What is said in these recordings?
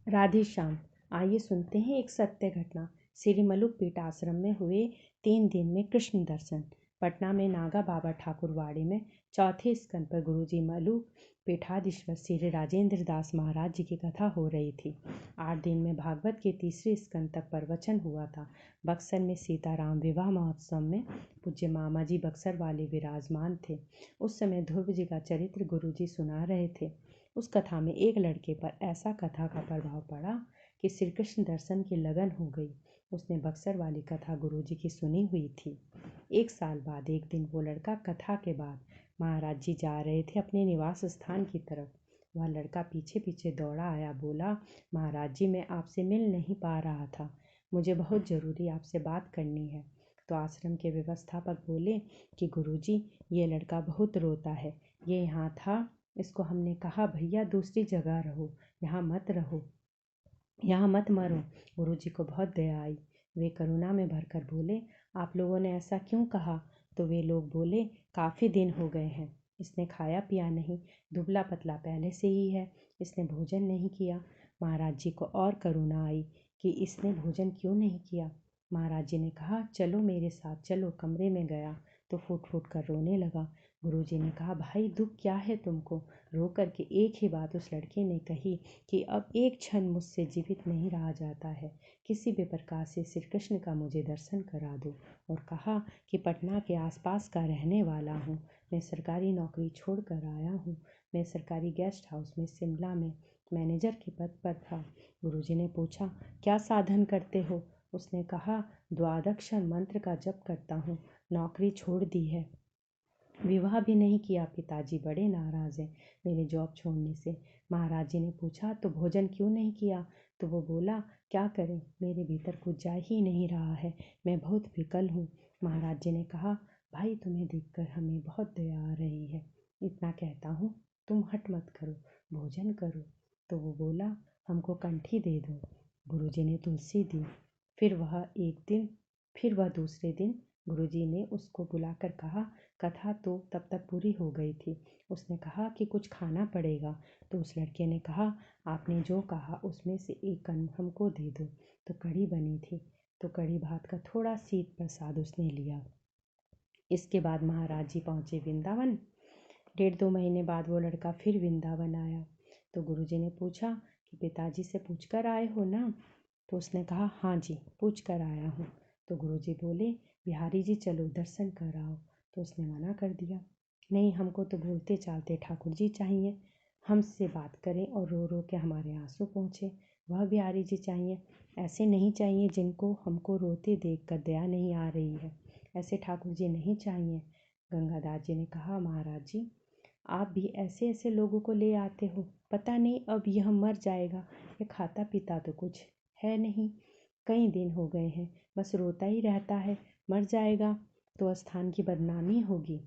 राधे श्याम। आइए सुनते हैं एक सत्य घटना। श्री मलुकपेट आश्रम में हुए 3 दिन में कृष्ण दर्शन। पटना में नागा बाबा ठाकुरवाड़ी में चौथे स्कंद पर गुरुजी मलुक पीठाधीश्वर श्री राजेंद्र दास महाराज जी की कथा हो रही थी। 8 दिन में भागवत के तीसरे स्कंद तक प्रवचन हुआ था। बक्सर में सीताराम विवाह महोत्सव में पूज्य मामा जी बक्सर वाले विराजमान थे। उस समय ध्रुव जी का चरित्र गुरुजी सुना रहे थे। उस कथा में एक लड़के पर ऐसा कथा का प्रभाव पड़ा कि श्री कृष्ण दर्शन की लगन हो गई। उसने बक्सर वाली कथा गुरुजी की सुनी हुई थी। 1 साल बाद एक दिन वो लड़का कथा के बाद महाराज जी जा रहे थे अपने निवास स्थान की तरफ। वह लड़का पीछे पीछे दौड़ा आया, बोला, महाराज जी मैं आपसे मिल नहीं पा रहा था, मुझे बहुत ज़रूरी आपसे बात करनी है। तो आश्रम के व्यवस्थापक बोले कि गुरुजी ये लड़का बहुत रोता है, ये यहाँ था, इसको हमने कहा भैया दूसरी जगह रहो, यहाँ मत रहो, यहाँ मत मरो। गुरुजी को बहुत दया आई। वे करुणा में भरकर बोले, आप लोगों ने ऐसा क्यों कहा? तो वे लोग बोले, काफ़ी दिन हो गए हैं, इसने खाया पिया नहीं, दुबला पतला पहले से ही है, इसने भोजन नहीं किया। महाराज जी को और करुणा आई कि इसने भोजन क्यों नहीं किया। महाराज जी ने कहा, चलो मेरे साथ चलो। कमरे में गया तो फूट फूट कर रोने लगा। गुरुजी ने कहा, भाई दुख क्या है तुमको? रो कर के एक ही बात उस लड़के ने कही कि अब एक क्षण मुझसे जीवित नहीं रहा जाता है, किसी भी प्रकार से श्री कृष्ण का मुझे दर्शन करा दो। और कहा कि पटना के आसपास का रहने वाला हूँ, मैं सरकारी नौकरी छोड़ कर आया हूँ, मैं सरकारी गेस्ट हाउस में शिमला में मैनेजर के पद पर था। गुरुजी ने पूछा, क्या साधन करते हो? उसने कहा, द्वादक्षर मंत्र का जप करता हूँ, नौकरी छोड़ दी है, विवाह भी नहीं किया, पिताजी बड़े नाराज़ हैं मेरे जॉब छोड़ने से। महाराज जी ने पूछा, तो भोजन क्यों नहीं किया? तो वो बोला, क्या करें, मेरे भीतर कुछ जा ही नहीं रहा है, मैं बहुत विकल हूँ। महाराज जी ने कहा, भाई तुम्हें देखकर हमें बहुत दया आ रही है, इतना कहता हूँ तुम हट मत करो, भोजन करो। तो वो बोला, हमको कंठी दे दो। गुरुजी ने तुलसी दी। फिर वह दूसरे दिन गुरुजी ने उसको बुलाकर कहा, कथा तो तब तक पूरी हो गई थी। उसने कहा कि कुछ खाना पड़ेगा। तो उस लड़के ने कहा, आपने जो कहा उसमें से एक कण हमको दे दो। तो कढ़ी बनी थी, तो कढ़ी भात का थोड़ा शीत प्रसाद उसने लिया। इसके बाद महाराज जी पहुँचे वृंदावन। 1.5-2 महीने बाद वो लड़का फिर वृंदावन आया। तो गुरुजी ने पूछा कि पिताजी से पूछ कर आए हो ना? तो उसने कहा, हाँ जी पूछ कर आया हूँ। तो गुरुजी बोले, बिहारी जी चलो दर्शन कर आओ। तो उसने मना कर दिया, नहीं हमको तो बोलते चालते ठाकुर जी चाहिए, हमसे बात करें और रो रो के हमारे आंसू पहुँचे, वह बिहारी जी चाहिए, ऐसे नहीं चाहिए जिनको हमको रोते देख कर दया नहीं आ रही है, ऐसे ठाकुर जी नहीं चाहिए। गंगादास जी ने कहा, महाराज जी आप भी ऐसे ऐसे लोगों को ले आते हो, पता नहीं अब यह मर जाएगा, ये खाता पीता तो कुछ है नहीं, कई दिन हो गए हैं, बस रोता ही रहता है, मर जाएगा तो स्थान की बदनामी होगी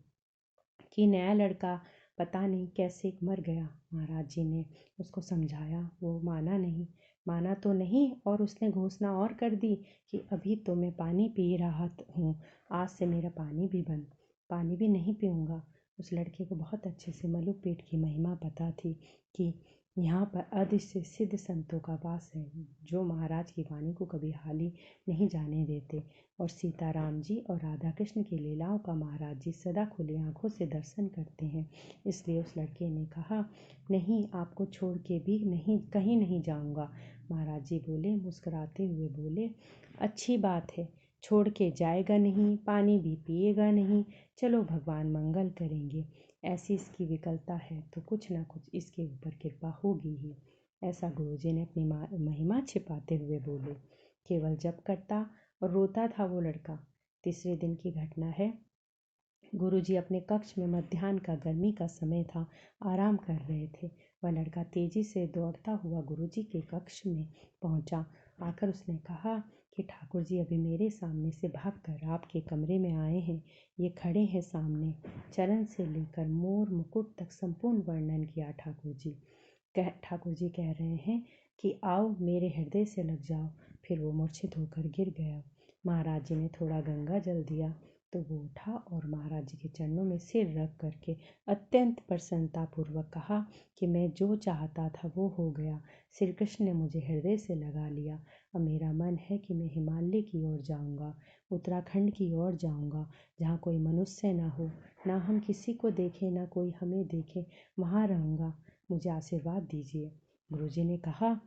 कि नया लड़का पता नहीं कैसे मर गया। महाराज जी ने उसको समझाया, वो माना तो नहीं, और उसने घोषणा और कर दी कि अभी तो मैं पानी पी रहा हूँ, आज से मेरा पानी भी नहीं पीऊँगा। उस लड़के को बहुत अच्छे से मलुकपेट की महिमा पता थी कि यहाँ पर अदृश्य से सिद्ध संतों का वास है, जो महाराज की वाणी को कभी हानि नहीं जाने देते, और सीताराम जी और राधा कृष्ण की लीलाओं का महाराज जी सदा खुली आंखों से दर्शन करते हैं। इसलिए उस लड़के ने कहा, नहीं आपको छोड़ के भी नहीं कहीं नहीं जाऊंगा। महाराज जी बोले, मुस्कुराते हुए बोले, अच्छी बात है, छोड़ के जाएगा नहीं, पानी भी पिएगा नहीं, चलो भगवान मंगल करेंगे, ऐसी इसकी विकलता है तो कुछ ना कुछ इसके ऊपर कृपा होगी ही। ऐसा गुरुजी ने अपनी महिमा छिपाते हुए बोले। केवल जप करता और रोता था वो लड़का। तीसरे दिन की घटना है। गुरुजी अपने कक्ष में मध्याह्न का गर्मी का समय था, आराम कर रहे थे। वह लड़का तेजी से दौड़ता हुआ गुरुजी के कक्ष में पहुंचा। आकर उसने कहा कि ठाकुर जी अभी मेरे सामने से भागकर आपके कमरे में आए हैं, ये खड़े हैं सामने। चरण से लेकर मोर मुकुट तक संपूर्ण वर्णन किया ठाकुर जी कह रहे हैं कि आओ मेरे हृदय से लग जाओ। फिर वो मूर्छित होकर गिर गया। महाराज जी ने थोड़ा गंगा जल दिया, तो वो उठा और महाराज जी के चरणों में सिर रख करके अत्यंत प्रसन्नतापूर्वक कहा कि मैं जो चाहता था वो हो गया। श्री कृष्ण ने मुझे हृदय से लगा लिया। अब मेरा मन है कि मैं हिमालय की ओर जाऊंगा, उत्तराखंड की ओर जाऊंगा, जहाँ कोई मनुष्य ना हो, ना हम किसी को देखें, ना कोई हमें देखे। वहाँ रहूँगा, मुझे आशीर्वाद दीजिए। गुरुजी ने कहा,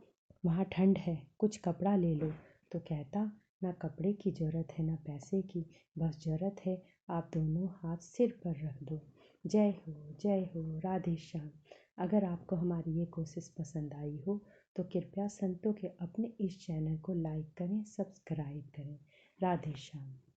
वहाँ ठंड है, कुछ कपड़ा ले लो। तो कहता, ना कपड़े की ज़रूरत है ना पैसे की, बस ज़रूरत है आप दोनों हाथ सिर पर रख दो। जय हो राधे श्याम। अगर आपको हमारी ये कोशिश पसंद आई हो तो कृपया संतों के अपने इस चैनल को लाइक करें, सब्सक्राइब करें। राधे श्याम।